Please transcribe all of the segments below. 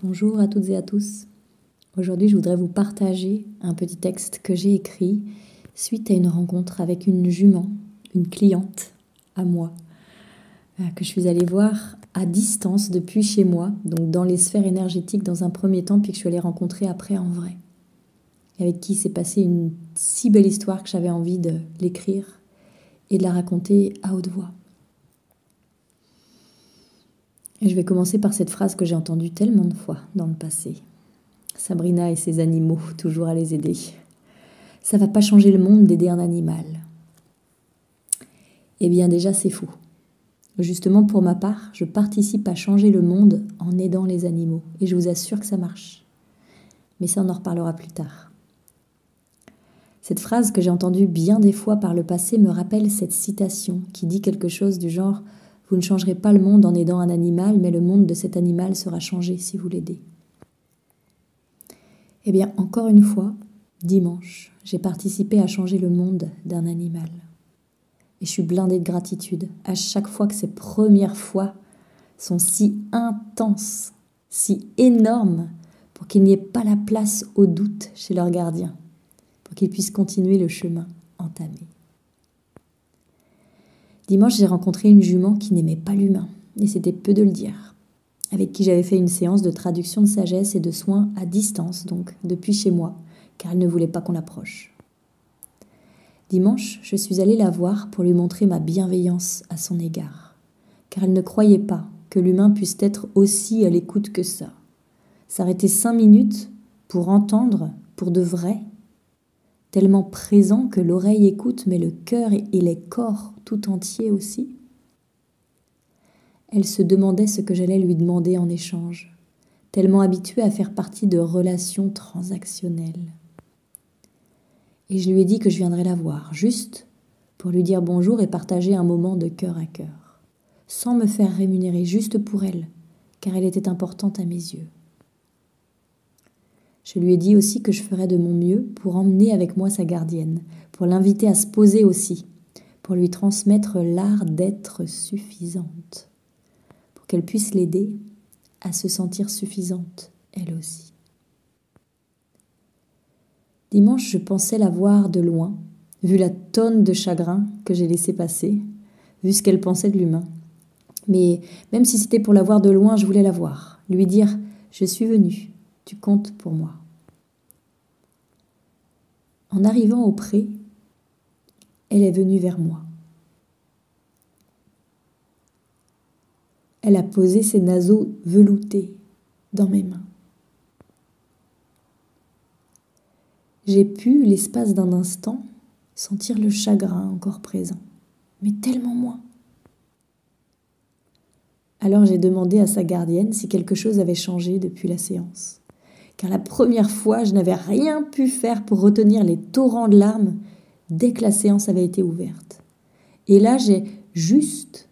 Bonjour à toutes et à tous. Aujourd'hui, je voudrais vous partager un petit texte que j'ai écrit suite à une rencontre avec une jument, une cliente à moi, que je suis allée voir à distance depuis chez moi, donc dans les sphères énergétiques dans un premier temps, puis que je suis allée rencontrer après en vrai. Avec qui s'est passée une si belle histoire que j'avais envie de l'écrire et de la raconter à haute voix. Et je vais commencer par cette phrase que j'ai entendue tellement de fois dans le passé. Sabrina et ses animaux, toujours à les aider. Ça va pas changer le monde d'aider un animal. Eh bien déjà, c'est fou. Justement, pour ma part, je participe à changer le monde en aidant les animaux. Et je vous assure que ça marche. Mais ça, on en reparlera plus tard. Cette phrase que j'ai entendue bien des fois par le passé me rappelle cette citation qui dit quelque chose du genre « Vous ne changerez pas le monde en aidant un animal, mais le monde de cet animal sera changé si vous l'aidez. » Eh bien, encore une fois, dimanche, j'ai participé à changer le monde d'un animal. Et je suis blindée de gratitude à chaque fois que ces premières fois sont si intenses, si énormes, pour qu'il n'y ait pas la place au doute chez leur gardien, pour qu'ils puissent continuer le chemin entamé. Dimanche, j'ai rencontré une jument qui n'aimait pas l'humain, et c'était peu de le dire, avec qui j'avais fait une séance de traduction de sagesse et de soins à distance, donc depuis chez moi, car elle ne voulait pas qu'on l'approche. Dimanche, je suis allée la voir pour lui montrer ma bienveillance à son égard, car elle ne croyait pas que l'humain puisse être aussi à l'écoute que ça. S'arrêter 5 minutes pour entendre, pour de vrai, tellement présent que l'oreille écoute, mais le cœur et les corps tout entiers aussi. Elle se demandait ce que j'allais lui demander en échange, tellement habituée à faire partie de relations transactionnelles. Et je lui ai dit que je viendrais la voir, juste pour lui dire bonjour et partager un moment de cœur à cœur, sans me faire rémunérer, juste pour elle, car elle était importante à mes yeux. Je lui ai dit aussi que je ferais de mon mieux pour emmener avec moi sa gardienne, pour l'inviter à se poser aussi, pour lui transmettre l'art d'être suffisante, pour qu'elle puisse l'aider à se sentir suffisante, elle aussi. Dimanche, je pensais la voir de loin, vu la tonne de chagrin que j'ai laissé passer, vu ce qu'elle pensait de l'humain. Mais même si c'était pour la voir de loin, je voulais la voir, lui dire « Je suis venue, tu comptes pour moi ». En arrivant au pré, elle est venue vers moi. Elle a posé ses naseaux veloutés dans mes mains. J'ai pu, l'espace d'un instant, sentir le chagrin encore présent, mais tellement moins. Alors j'ai demandé à sa gardienne si quelque chose avait changé depuis la séance. Car la première fois, je n'avais rien pu faire pour retenir les torrents de larmes dès que la séance avait été ouverte. Et là, j'ai juste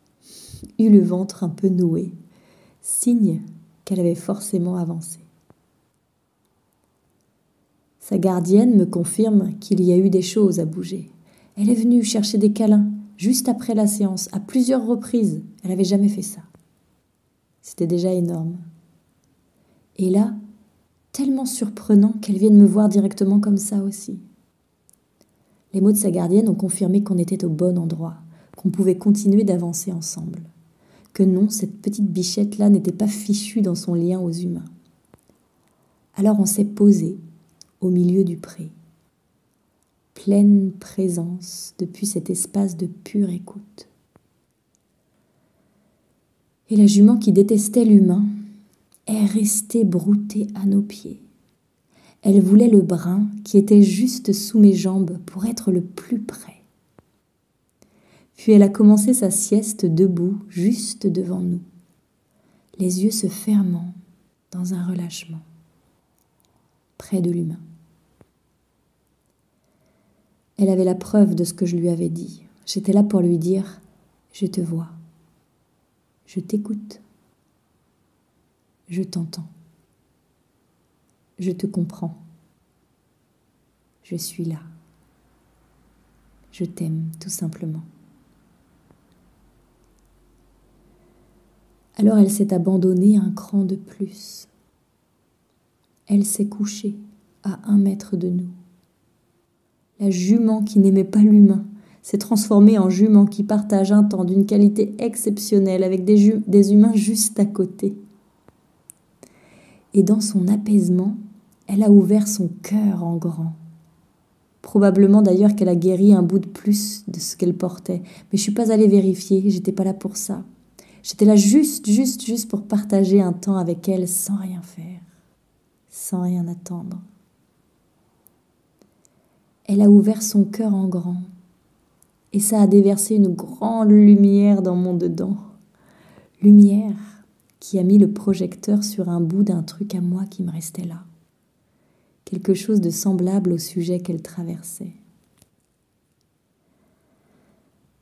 eu le ventre un peu noué, signe qu'elle avait forcément avancé. Sa gardienne me confirme qu'il y a eu des choses à bouger. Elle est venue chercher des câlins juste après la séance, à plusieurs reprises. Elle n'avait jamais fait ça. C'était déjà énorme. Et là, tellement surprenant qu'elle vienne me voir directement comme ça aussi. Les mots de sa gardienne ont confirmé qu'on était au bon endroit, qu'on pouvait continuer d'avancer ensemble. Que non, cette petite bichette-là n'était pas fichue dans son lien aux humains. Alors on s'est posé au milieu du pré. Pleine présence depuis cet espace de pure écoute. Et la jument qui détestait l'humain est restée broutée à nos pieds. Elle voulait le brin qui était juste sous mes jambes pour être le plus près. Puis elle a commencé sa sieste debout, juste devant nous, les yeux se fermant dans un relâchement, près de l'humain. Elle avait la preuve de ce que je lui avais dit. J'étais là pour lui dire « Je te vois, je t'écoute, je t'entends, je te comprends, je suis là, je t'aime tout simplement. » Alors elle s'est abandonnée un cran de plus, Elle s'est couchée à 1 mètre de nous. La jument qui n'aimait pas l'humain s'est transformée en jument qui partage un temps d'une qualité exceptionnelle avec des humains juste à côté. Et dans son apaisement, elle a ouvert son cœur en grand. Probablement d'ailleurs qu'elle a guéri un bout de plus de ce qu'elle portait. Mais je suis pas allée vérifier, j'étais pas là pour ça. J'étais là juste pour partager un temps avec elle sans rien faire, sans rien attendre. Elle a ouvert son cœur en grand et ça a déversé une grande lumière dans mon dedans. Lumière qui a mis le projecteur sur un bout d'un truc à moi qui me restait là. Quelque chose de semblable au sujet qu'elle traversait.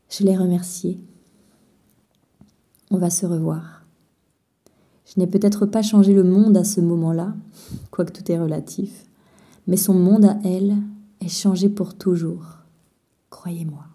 Je l'ai remerciée. On va se revoir. Je n'ai peut-être pas changé le monde à ce moment-là, quoique tout est relatif, mais son monde à elle est changé pour toujours, croyez-moi.